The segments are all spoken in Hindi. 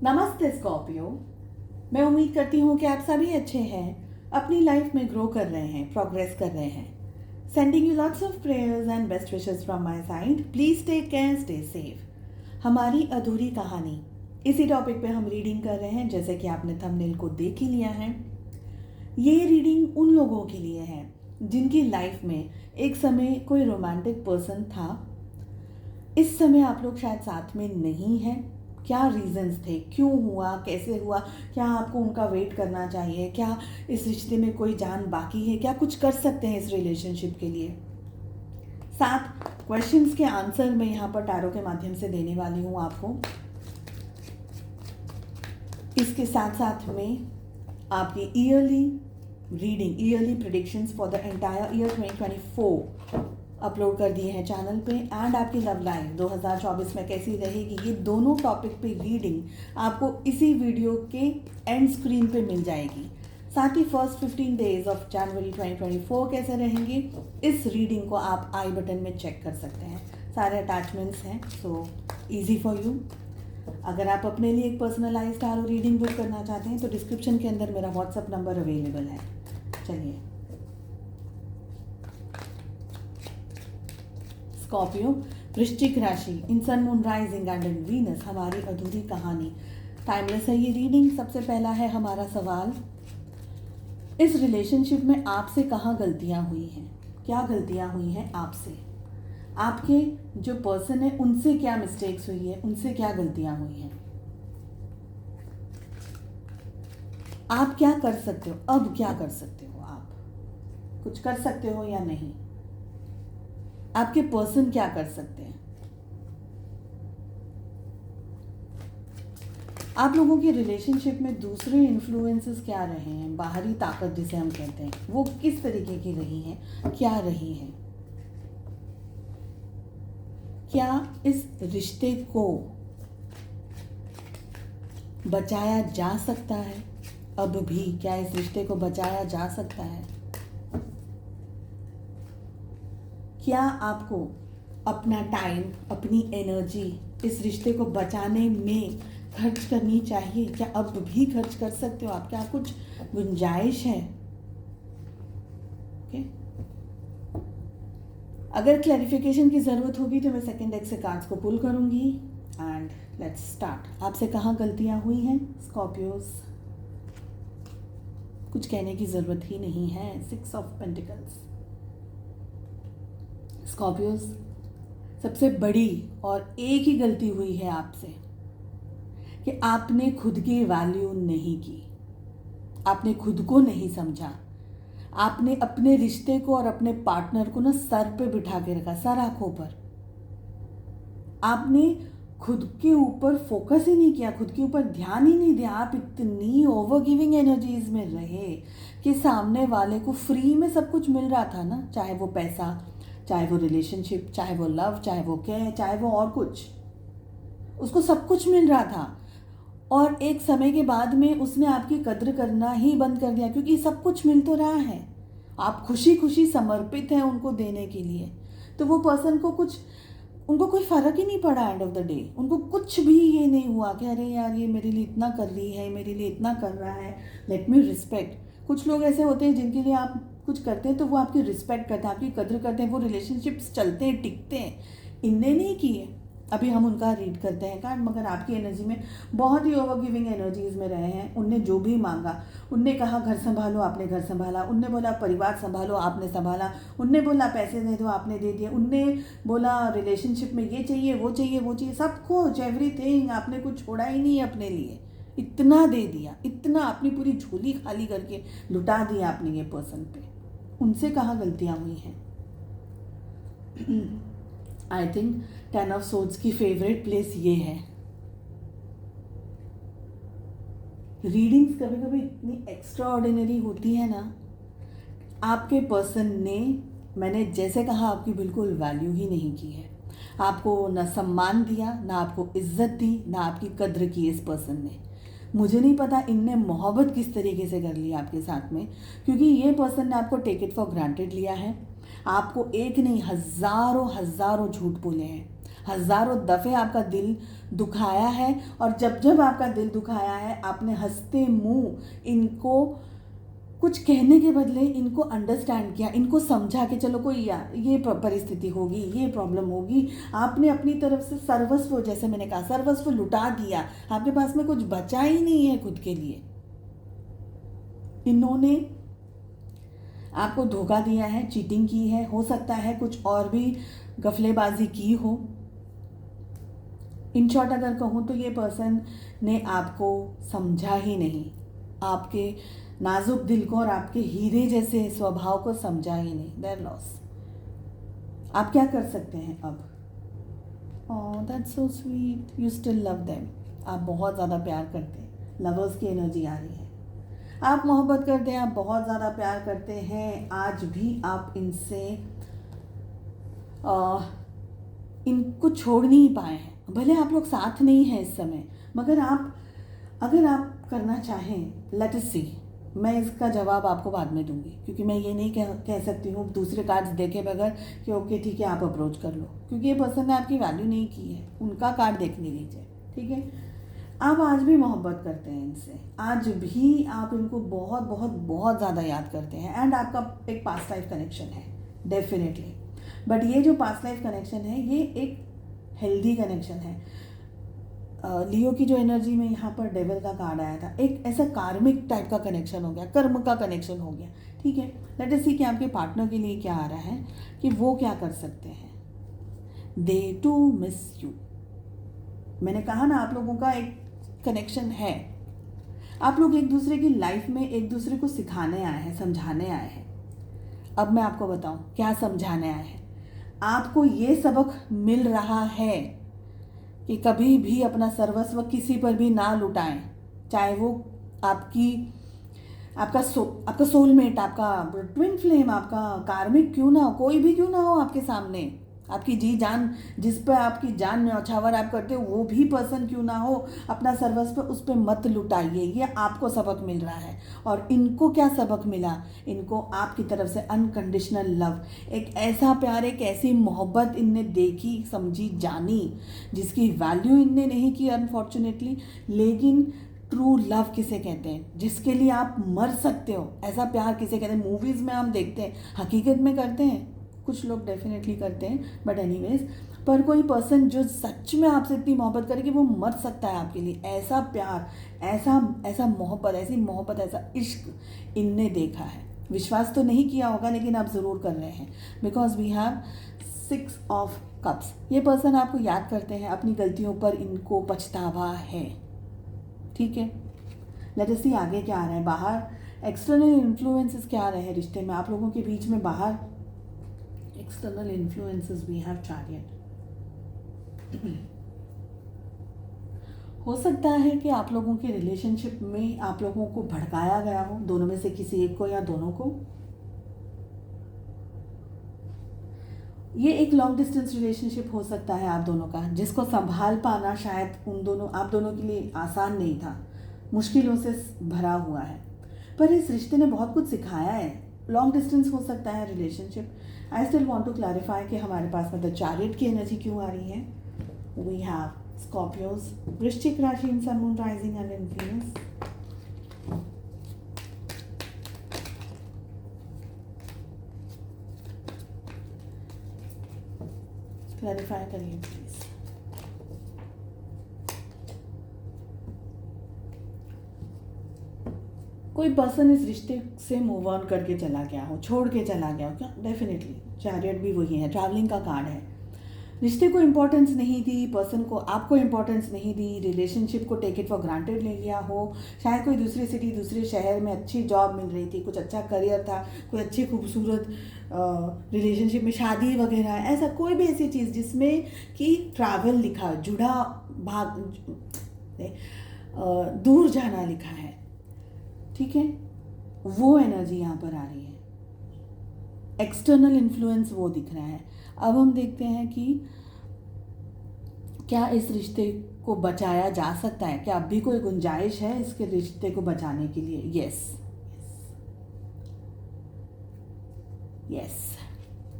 नमस्ते स्कॉर्पियो। मैं उम्मीद करती हूँ कि आप सभी अच्छे हैं, अपनी लाइफ में ग्रो कर रहे हैं, प्रोग्रेस कर रहे हैं। Sending you lots of prayers and best wishes from my side. Please take care, stay safe. हमारी अधूरी कहानी, इसी टॉपिक पे हम रीडिंग कर रहे हैं। जैसे कि आपने थंबनेल को देख ही लिया है, ये रीडिंग उन लोगों के लिए है जिनकी लाइफ में एक समय कोई रोमांटिक पर्सन था। इस समय आप लोग शायद साथ में नहीं हैं। क्या रीजंस थे, क्यों हुआ, कैसे हुआ, क्या आपको उनका वेट करना चाहिए, क्या इस रिश्ते में कोई जान बाकी है, क्या कुछ कर सकते हैं इस रिलेशनशिप के लिए। 7 क्वेश्चंस के आंसर मैं यहाँ पर टैरो के माध्यम से देने वाली हूँ आपको। इसके साथ साथ में आपकी yearly reading, yearly predictions for the entire year 2024 upload कर दिए हैं चैनल पे। एंड आपकी लव लाइफ 2024 में कैसी रहेगी, ये दोनों टॉपिक पे रीडिंग आपको इसी वीडियो के एंड स्क्रीन पे मिल जाएगी। साथ ही फर्स्ट 15 डेज ऑफ जनवरी 2024 कैसे रहेंगे, इस रीडिंग को आप आई बटन में चेक कर सकते हैं। सारे अटैचमेंट्स हैं, सो ईजी फॉर यू। अगर आप अपने लिए एक पर्सनलाइज्ड टैरो रीडिंग बुक करना चाहते हैं तो डिस्क्रिप्शन के अंदर मेरा व्हाट्सएप नंबर अवेलेबल है। चलिए, स्कॉर्पियो, वृश्चिक राशि, in sun, moon, rising and in Venus, हमारी अधूरी कहानी। टाइमलेस है ये रीडिंग। सबसे पहला है हमारा सवाल, इस रिलेशनशिप में आपसे कहाँ गलतियाँ हुई हैं? क्या गलतियाँ हुई हैं आपसे? आपके जो पर्सन है उनसे क्या मिस्टेक्स हुई है, उनसे क्या गलतियाँ हुई हैं? आप क्या कर सकते हो, अब क्या कर सकते हो? आप कुछ कर सकते हो या नहीं? आपके पर्सन क्या कर सकते हैं? आप लोगों की रिलेशनशिप में दूसरे इन्फ्लुएंसेस क्या रहे हैं, बाहरी ताकत जिसे हम कहते हैं, वो किस तरीके की रही हैं, क्या रही हैं? क्या इस रिश्ते को बचाया जा सकता है? अब भी क्या इस रिश्ते को बचाया जा सकता है? क्या आपको अपना टाइम, अपनी एनर्जी इस रिश्ते को बचाने में खर्च करनी चाहिए? क्या अब भी खर्च कर सकते हो आप? क्या कुछ गुंजाइश है? ओके, अगर क्लैरिफिकेशन की ज़रूरत होगी तो मैं सेकेंड डेक से कार्ड्स को पुल करूंगी। And let's start. आपसे कहाँ गलतियाँ हुई हैं स्कॉर्पियोज? कुछ कहने की ज़रूरत ही नहीं है। 6 ऑफ पेंटिकल्स। स्कॉर्पियोज, सबसे बड़ी और एक ही गलती हुई है आपसे कि आपने खुद की वैल्यू नहीं की, आपने खुद को नहीं समझा। आपने अपने रिश्ते को और अपने पार्टनर को ना सर पे बिठा के रखा, सर आंखों पर। आपने खुद के ऊपर फोकस ही नहीं किया, खुद के ऊपर ध्यान ही नहीं दिया। आप इतनी ओवर गिविंग एनर्जीज में रहे कि सामने वाले को फ्री में सब कुछ मिल रहा था ना, चाहे वो पैसा, चाहे वो रिलेशनशिप, चाहे वो लव, चाहे वो केयर, चाहे वो और कुछ, उसको सब कुछ मिल रहा था। और एक समय के बाद में उसने आपकी कद्र करना ही बंद कर दिया, क्योंकि सब कुछ मिल तो रहा है। आप खुशी खुशी समर्पित हैं उनको देने के लिए। तो वो पर्सन को कुछ, उनको कोई फ़र्क ही नहीं पड़ा। एंड ऑफ द डे उनको कुछ भी ये नहीं हुआ कि अरे यार ये मेरे लिए इतना कर रही है, मेरे लिए इतना कर रहा है, लेट मी रिस्पेक्ट। कुछ लोग ऐसे होते हैं जिनके लिए आप कुछ करते हैं तो वो आपकी रिस्पेक्ट करते हैं, आपकी कद्र करते हैं, वो रिलेशनशिप्स चलते हैं, टिकते हैं। इनने नहीं किए। अभी हम उनका रीड करते हैं कार्ड, मगर आपकी एनर्जी में बहुत ही ओवर गिविंग एनर्जीज में रहे हैं। उनने जो भी मांगा, उनने कहा घर संभालो, आपने घर संभाला। उनने बोला परिवार संभालो, आपने संभाला। उनने बोला पैसे दे दो, आपने दे दिए। उनने बोला रिलेशनशिप में ये चाहिए, वो चाहिए, वो चाहिए, सब कुछ, एवरीथिंग। आपने कुछ छोड़ा ही नहीं अपने लिए। इतना दे दिया, इतना अपनी पूरी झोली खाली करके लुटा दिया आपने ये पर्सन पे। उनसे कहाँ गलतियाँ हुई हैं? आई थिंक 10 ऑफ सोर्ड्स की फेवरेट प्लेस ये है। रीडिंग्स कभी कभी इतनी एक्स्ट्रा ऑर्डिनरी होती है ना, आपके पर्सन ने, मैंने जैसे कहा, आपकी बिल्कुल वैल्यू ही नहीं की है। आपको ना सम्मान दिया, ना आपको इज्जत दी, ना आपकी कद्र की इस पर्सन ने। मुझे नहीं पता इनने मोहब्बत किस तरीके से कर ली आपके साथ में, क्योंकि ये पर्सन ने आपको टेक इट फॉर ग्रांटेड लिया है। आपको एक नहीं, हज़ारों हज़ारों झूठ बोले हैं। हज़ारों दफ़े आपका दिल दुखाया है, और जब जब आपका दिल दुखाया है आपने हंसते मुंह इनको कुछ कहने के बदले इनको अंडरस्टैंड किया, इनको समझा कि चलो कोई ये परिस्थिति होगी, ये प्रॉब्लम होगी। आपने अपनी तरफ से सर्वस्व, जैसे मैंने कहा, सर्वस्व लुटा दिया। आपके पास में कुछ बचा ही नहीं है खुद के लिए। इन्होंने आपको धोखा दिया है, चीटिंग की है, हो सकता है कुछ और भी गफलेबाजी की हो। इन शॉर्ट अगर कहूँ तो ये पर्सन ने आपको समझा ही नहीं, आपके नाजुक दिल को और आपके हीरे जैसे स्वभाव को समझा ही नहीं। There loss. आप क्या कर सकते हैं अब? Oh that's so sweet, you still love them. आप बहुत ज़्यादा प्यार करते हैं, लवर्स की एनर्जी आ रही है। आप मोहब्बत करते हैं, आप बहुत ज़्यादा प्यार करते हैं। आज भी आप इनसे इनको छोड़ नहीं पाए हैं। भले आप लोग साथ नहीं हैं इस समय, मगर अगर आप करना चाहें, लेट अस सी। मैं इसका जवाब आपको बाद में दूंगी, क्योंकि मैं ये नहीं कह सकती हूँ दूसरे कार्ड्स देखे बगैर कि ओके ठीक है आप अप्रोच कर लो, क्योंकि ये पर्सन ने आपकी वैल्यू नहीं की है। उनका कार्ड देखने लीजिए, ठीक है। आप आज भी मोहब्बत करते हैं इनसे, आज भी आप इनको बहुत बहुत बहुत ज़्यादा याद करते हैं, एंड आपका एक पास्ट लाइफ कनेक्शन है डेफिनेटली। बट ये जो पास्ट लाइफ कनेक्शन है ये एक हेल्दी कनेक्शन है। लियो की जो एनर्जी में यहाँ पर डेविल का कार्ड आया था, एक ऐसा कार्मिक टाइप का कनेक्शन हो गया, कर्म का कनेक्शन हो गया, ठीक है। लेट अस सी कि आपके पार्टनर के लिए क्या आ रहा है, कि वो क्या कर सकते हैं। दे टू मिस यू। मैंने कहा ना आप लोगों का एक कनेक्शन है। आप लोग एक दूसरे की लाइफ में एक दूसरे को सिखाने आए हैं, समझाने आए हैं। अब मैं आपको बताऊं क्या समझाने आए हैं। आपको ये सबक मिल रहा है कि कभी भी अपना सर्वस्व किसी पर भी ना लुटाएं, चाहे वो आपका सोलमेट, आपका ट्विन फ्लेम, आपका कार्मिक क्यों ना हो, कोई भी क्यों ना हो आपके सामने, आपकी जी जान, जिस पर आपकी जान न्यौछावर आप करते हो, वो भी पर्सन क्यों ना हो, अपना सर्वस्व उस पर मत लुटाइए। ये आपको सबक मिल रहा है। और इनको क्या सबक मिला? इनको आपकी तरफ से अनकंडीशनल लव, एक ऐसा प्यार, एक ऐसी मोहब्बत इनने देखी, समझी, जानी, जिसकी वैल्यू इनने नहीं की अनफॉर्चुनेटली। लेकिन ट्रू लव किसे कहते हैं? जिसके लिए आप मर सकते हो, ऐसा प्यार किसे कहते हैं? मूवीज़ में हम देखते हैं, हकीकत में करते हैं, कुछ लोग डेफिनेटली करते हैं, बट एनीवेज, पर कोई पर्सन जो सच में आपसे इतनी मोहब्बत करे कि वो मर सकता है आपके लिए, ऐसा प्यार, ऐसा मोहब्बत, ऐसी मोहब्बत, ऐसा इश्क इनने देखा है। विश्वास तो नहीं किया होगा, लेकिन आप ज़रूर कर रहे हैं, because we have 6 of cups. ये पर्सन आपको याद करते हैं, अपनी गलतियों पर इनको पछतावा है, ठीक है। लेट अस सी आगे क्या आ रहा है। बाहर एक्सटर्नल इन्फ्लुएंसेस क्या आ रहे हैं रिश्ते में आप लोगों के बीच में? बाहर external influences, we have chariot. हो सकता है कि आप लोगों के रिलेशनशिप में आप लोगों को भड़काया गया हो, दोनों में से किसी एक को या दोनों को। ये एक लॉन्ग डिस्टेंस रिलेशनशिप हो सकता है आप दोनों का, जिसको संभाल पाना शायद आप दोनों के लिए आसान नहीं था, मुश्किलों से भरा हुआ है। पर इस रिश्ते ने बहुत कुछ सिखाया है। लॉन्ग डिस्टेंस हो सकता है relationship. I still want to clarify कि हमारे पास मतलब चैरियट की एनर्जी क्यों आ रही है। वी हैव स्कॉर्पियोस, वृश्चिक राशि in sun, moon, rising and in Venus. Clarify करिए प्लीज। कोई पर्सन इस रिश्ते से मूव ऑन करके चला गया हो, छोड़ के चला गया हो क्या? डेफिनेटली चैरियट भी वही है, ट्रैवलिंग का कार्ड है। रिश्ते को इम्पोर्टेंस नहीं दी, पर्सन को आपको इम्पोर्टेंस नहीं दी, रिलेशनशिप को टेक इट फॉर ग्रांटेड ले लिया हो। शायद कोई दूसरी सिटी, दूसरे शहर में अच्छी जॉब मिल रही थी, कुछ अच्छा करियर था, कोई अच्छी खूबसूरत रिलेशनशिप में शादी वगैरह, ऐसा कोई भी ऐसी चीज़ जिसमें कि ट्रैवल लिखा, जुड़ा, दूर जाना लिखा है, ठीक है। वो एनर्जी यहाँ पर आ रही है। एक्सटर्नल इन्फ्लुएंस वो दिख रहा है। अब हम देखते हैं कि क्या इस रिश्ते को बचाया जा सकता है, क्या अब भी कोई गुंजाइश है इसके रिश्ते को बचाने के लिए? यस,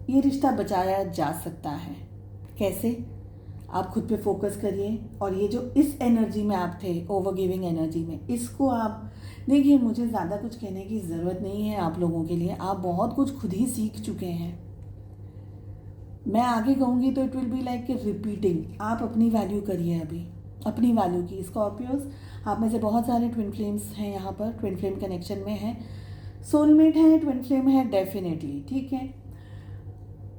ये रिश्ता बचाया जा सकता है। कैसे? आप खुद पे फोकस करिए, और ये जो इस एनर्जी में आप थे, ओवर गिविंग एनर्जी में, इसको आप देखिए, मुझे ज़्यादा कुछ कहने की ज़रूरत नहीं है आप लोगों के लिए, आप बहुत कुछ खुद ही सीख चुके हैं। मैं आगे कहूँगी तो it will be like repeating. आप अपनी वैल्यू करिए अभी, अपनी वैल्यू की। स्कॉर्पियोज, आप में से बहुत सारे ट्विन फ्लेम्स हैं यहाँ पर, ट्विन फ्लेम कनेक्शन में हैं, सोलमेट है, ट्विन फ्लेम है, डेफिनेटली, ठीक है।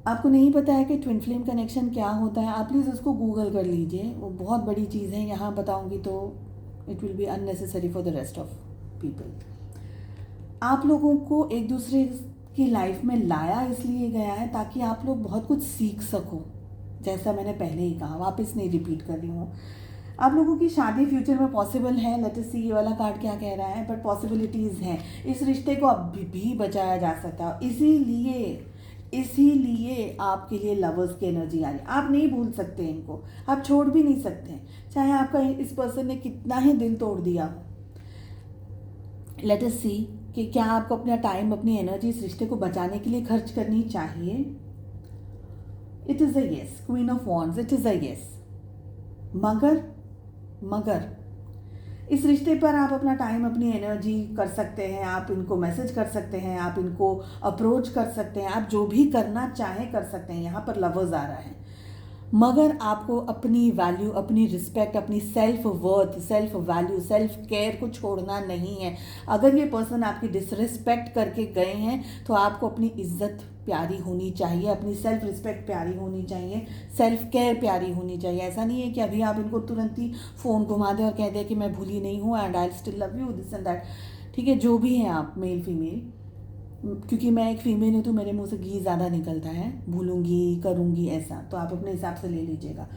आपको नहीं पता है कि ट्विन फ्लेम कनेक्शन क्या होता है, आप प्लीज़ उसको गूगल कर लीजिए, वो बहुत बड़ी चीज़ है। यहाँ बताऊँगी तो it will be unnecessary for the rest of people. आप लोगों को एक दूसरे की लाइफ में लाया इसलिए गया है ताकि आप लोग बहुत कुछ सीख सको। जैसा मैंने पहले ही कहा, वापस नहीं रिपीट कर रही हूँ। आप लोगों की शादी फ्यूचर में पॉसिबल है, लेट अस सी ये वाला कार्ड क्या कह रहा है, बट पॉसिबिलिटीज़ हैं। इस रिश्ते को अभी भी बचाया जा सकता है, इसीलिए आपके लिए लवर्स की एनर्जी आ रही है। आप नहीं भूल सकते इनको, आप छोड़ भी नहीं सकते, चाहे आपका इस पर्सन ने कितना ही दिल तोड़ दिया हो। लेट अस सी कि क्या आपको अपना टाइम, अपनी एनर्जी इस रिश्ते को बचाने के लिए खर्च करनी चाहिए। It is a yes, queen of wands, it is a yes. मगर इस रिश्ते पर आप अपना टाइम, अपनी एनर्जी कर सकते हैं, आप इनको मैसेज कर सकते हैं, आप इनको अप्रोच कर सकते हैं, आप जो भी करना चाहें कर सकते हैं। यहाँ पर लवर्स आ रहा है, मगर आपको अपनी वैल्यू, अपनी रिस्पेक्ट, अपनी self worth, self value, self care को छोड़ना नहीं है। अगर ये पर्सन आपकी डिसरिस्पेक्ट करके गए हैं तो आपको अपनी इज्जत प्यारी होनी चाहिए, अपनी सेल्फ रिस्पेक्ट प्यारी होनी चाहिए, सेल्फ केयर प्यारी होनी चाहिए। ऐसा नहीं है कि अभी आप इनको तुरंत ही फ़ोन घुमा दें और कह दें कि मैं भूली नहीं हूँ and I still love you, this and that. ठीक है, जो भी हैं आप, मेल फीमेल, क्योंकि मैं एक फ़ीमेल हूँ तो मेरे मुंह से घी ज़्यादा निकलता है, भूलूंगी, करूँगी, ऐसा तो आप अपने हिसाब से ले लीजिएगा।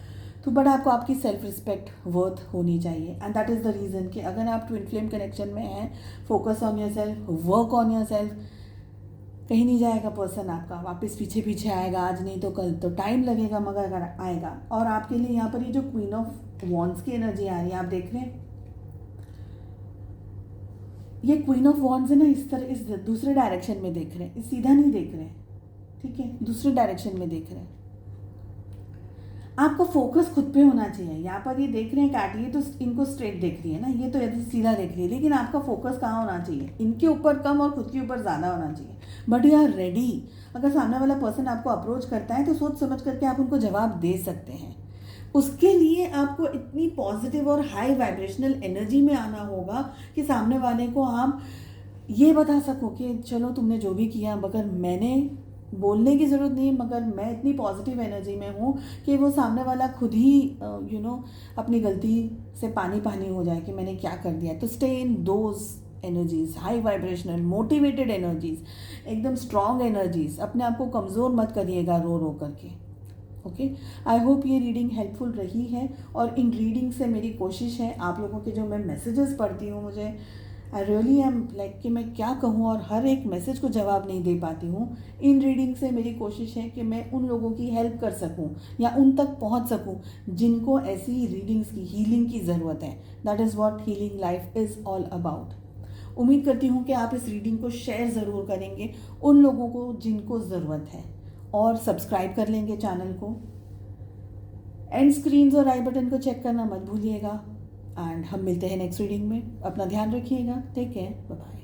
तो बट आपको आपकी सेल्फ रिस्पेक्ट, वर्थ होनी चाहिए, and that is the reason कि अगर आप ट्विन फ्लेम कनेक्शन में हैं, focus on your self, work on your self. कहीं नहीं जाएगा पर्सन आपका, वापस पीछे पीछे आएगा, आज नहीं तो कल, तो टाइम लगेगा मगर अगर आएगा। और आपके लिए यहाँ पर ये जो क्वीन ऑफ वॉन्ड्स की एनर्जी आ रही है, आप देख रहे हैं ये क्वीन ऑफ वॉन्ड्स है ना, इस तरह, इस दूसरे डायरेक्शन में देख रहे हैं, इस सीधा नहीं देख रहे हैं, ठीक है, दूसरे डायरेक्शन में देख रहे हैं। आपका फोकस खुद पे होना चाहिए। यहाँ पर ये देख रहे हैं काट, ये तो इनको स्ट्रेट देख रही है ना, ये तो यदि सीधा देख रही है, लेकिन आपका फोकस कहाँ होना चाहिए, इनके ऊपर कम और खुद के ऊपर ज़्यादा होना चाहिए। But you are ready. अगर सामने वाला पर्सन आपको अप्रोच करता है तो सोच समझ करके आप उनको जवाब दे सकते हैं। उसके लिए आपको इतनी पॉजिटिव और हाई वाइब्रेशनल एनर्जी में आना होगा कि सामने वाले को आप ये बता सको कि चलो तुमने जो भी किया, मगर मैंने बोलने की ज़रूरत नहीं, मगर मैं इतनी पॉजिटिव एनर्जी में हूँ कि वो सामने वाला खुद ही अपनी गलती से पानी पानी हो जाए कि मैंने क्या कर दिया। तो stay in those energies, high vibrational motivated energies, एकदम स्ट्रॉन्ग एनर्जीज। अपने आप को कमज़ोर मत करिएगा रो रो करके। ओके, आई होप ये रीडिंग हेल्पफुल रही है, और इन रीडिंग से मेरी कोशिश है आप लोगों के जो मैं मैसेजेस पढ़ती हूँ, मुझे आई रियली एम लाइक कि मैं क्या कहूँ और हर एक मैसेज को जवाब नहीं दे पाती हूँ। इन रीडिंग से मेरी कोशिश है कि मैं उन लोगों की हेल्प कर सकूँ या उन तक पहुँच सकूँ जिनको ऐसी रीडिंग्स की, हीलिंग की ज़रूरत है। That is what healing life is all about. उम्मीद करती हूँ कि आप इस रीडिंग को शेयर ज़रूर करेंगे उन लोगों को जिनको ज़रूरत है, और सब्सक्राइब कर लेंगे चैनल को। एंड स्क्रीन्स और आई बटन को चेक करना मत भूलिएगा। एंड हम मिलते हैं नेक्स्ट रीडिंग में। अपना ध्यान रखिएगा। Take care, bye bye.